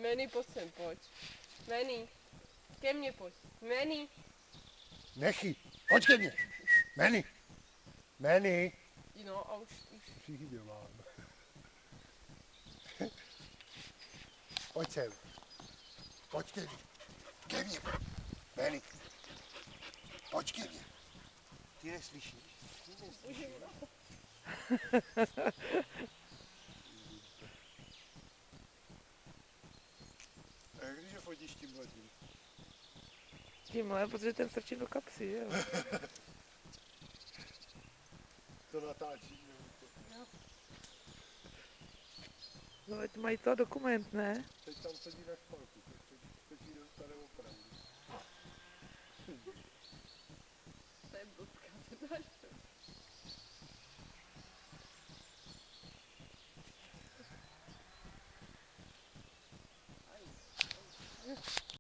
Manny, pojď sem, pojď. Manny, ke mně pojď. Manny. Nechy, pojď ke mně. Manny. Manny. No a už. Přichyběla. Pojď sem. Pojď ke mně. Ke mně. Manny. Pojď ke mně. Ty neslyšíš? Ty neslyšíš? A jak když ho fotíš tímhletím? Tímhle, protože ten strčím do kapsy, jo. To natáčí, nebo to? No, ať mají to dokument, ne? Teď tam sedí na špalku, teď jí dostane opravdu. To je blbka, to dáš.